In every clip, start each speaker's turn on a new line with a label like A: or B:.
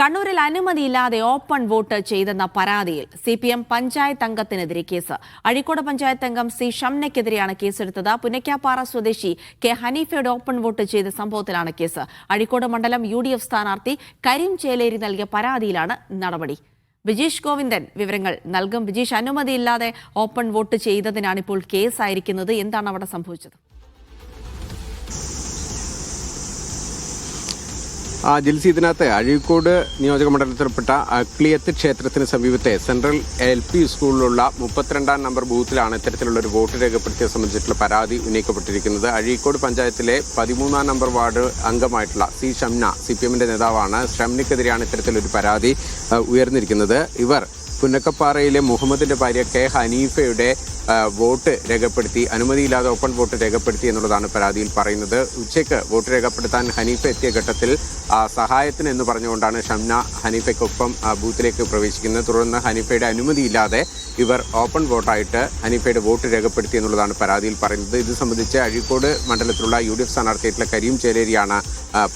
A: കണ്ണൂരിൽ അനുമതിയില്ലാതെ open vote ചെയ്തെന്ന പരാതിയിൽ CPM പഞ്ചായത്ത് അംഗത്തിനെതിരെ കേസ്. അഴീക്കോട് പഞ്ചായത്ത് അംഗം സി ഷംനയ്ക്കെതിരെയാണ് കേസെടുത്തത്. പുന്നയ്ക്കാപ്പാറ സ്വദേശി കെ ഹനീഫയുടെ ഓപ്പൺ വോട്ട് ചെയ്ത സംഭവത്തിലാണ് കേസ്. അഴീക്കോട് മണ്ഡലം UDF സ്ഥാനാർത്ഥി കരീം ചേലേരി നൽകിയ പരാതിയിലാണ് നടപടി. വിജീഷ് ഗോവിന്ദൻ വിവരങ്ങൾ നൽകും. വിജീഷ്, അനുമതിയില്ലാതെ ഓപ്പൺ വോട്ട് ചെയ്തതിനാണ് ഇപ്പോൾ കേസായിരിക്കുന്നത്. എന്താണ് അവിടെ സംഭവിച്ചത്?
B: ജിൽസി, ഇതിനകത്ത് അഴീക്കോട് നിയോജക മണ്ഡലത്തിൽപ്പെട്ട അക്ലിയത്ത് ക്ഷേത്രത്തിന് സമീപത്തെ സെൻട്രൽ LP സ്കൂളിലുള്ള 32-ാം നമ്പർ ബൂത്തിലാണ് ഇത്തരത്തിലുള്ള ഒരു വോട്ട് രേഖപ്പെടുത്തിയത് സംബന്ധിച്ചിട്ടുള്ള പരാതി ഉന്നയിക്കപ്പെട്ടിരിക്കുന്നത്. അഴീക്കോട് പഞ്ചായത്തിലെ 13-ാം നമ്പർ വാർഡ് അംഗമായിട്ടുള്ള സി ഷംന, CPMന്റെ നേതാവാണ്. ഷംനയ്ക്കെതിരെയാണ് ഇത്തരത്തിലൊരു പരാതി ഉയർന്നിരിക്കുന്നത്. ഇവർ പുന്നക്കപ്പാറയിലെ മുഹമ്മദിന്റെ ഭാര്യ കെ ഹനീഫയുടെ വോട്ട് രേഖപ്പെടുത്തി, അനുമതിയില്ലാതെ ഓപ്പൺ വോട്ട് രേഖപ്പെടുത്തി എന്നുള്ളതാണ് പരാതിയിൽ പറയുന്നത്. ഉച്ചയ്ക്ക് വോട്ട് രേഖപ്പെടുത്താൻ ഹനീഫ എത്തിയ ഘട്ടത്തിൽ സഹായത്തിന് എന്ന് പറഞ്ഞുകൊണ്ടാണ് ഷംന ഹനീഫയ്ക്കൊപ്പം ബൂത്തിലേക്ക് പ്രവേശിക്കുന്നത്. തുടർന്ന് ഹനീഫയുടെ അനുമതിയില്ലാതെ ഇവർ ഓപ്പൺ വോട്ടായിട്ട് ഹനീഫയുടെ വോട്ട് രേഖപ്പെടുത്തി എന്നുള്ളതാണ് പരാതിയിൽ പറയുന്നത്. ഇത് സംബന്ധിച്ച് അഴീക്കോട് മണ്ഡലത്തിലുള്ള UDF സ്ഥാനാർത്ഥിയായിട്ടുള്ള കരീം ചേലേരിയാണ്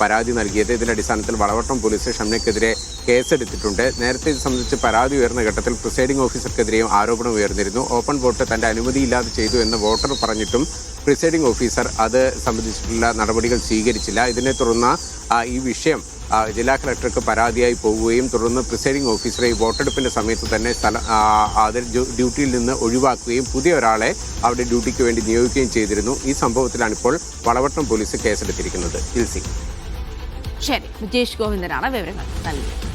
B: പരാതി നൽകിയത്. ഇതിന്റെ അടിസ്ഥാനത്തിൽ വളവട്ടം പോലീസ് ഷംനയ്ക്കെതിരെ കേസെടുത്തിട്ടുണ്ട്. നേരത്തെ ഇത് സംബന്ധിച്ച് പരാതി ഉയർന്ന ഘട്ടത്തിൽ പ്രിസൈഡിംഗ് ഓഫീസർക്കെതിരെയും ആരോപണം ഉയർന്നിരുന്നു. ഓപ്പൺ വോട്ട് തന്റെ അനുമതിയില്ലാതെ ചെയ്തു എന്ന് വോട്ടർ പറഞ്ഞിട്ടും പ്രിസൈഡിംഗ് ഓഫീസർ അത് സംബന്ധിച്ചിട്ടുള്ള നടപടികൾ സ്വീകരിച്ചില്ല. ഇതിനെ തുടർന്ന് ഈ വിഷയം ജില്ലാ കളക്ടർക്ക് പരാതിയായി പോവുകയും തുടർന്ന് പ്രിസൈഡിംഗ് ഓഫീസറെ ഈ വോട്ടെടുപ്പിന്റെ സമയത്ത് തന്നെ ഡ്യൂട്ടിയിൽ നിന്ന് ഒഴിവാക്കുകയും പുതിയ ഒരാളെ അവിടെ ഡ്യൂട്ടിക്ക് വേണ്ടി നിയോഗിക്കുകയും ചെയ്തിരുന്നു. ഈ സംഭവത്തിലാണിപ്പോൾ വളവട്ടം പോലീസ് കേസെടുത്തിരിക്കുന്നത്. ജിൽസി.
A: ശരി, വിജേഷ് ഗോവിന്ദനാണ് വിവരങ്ങൾ നൽകിയത്.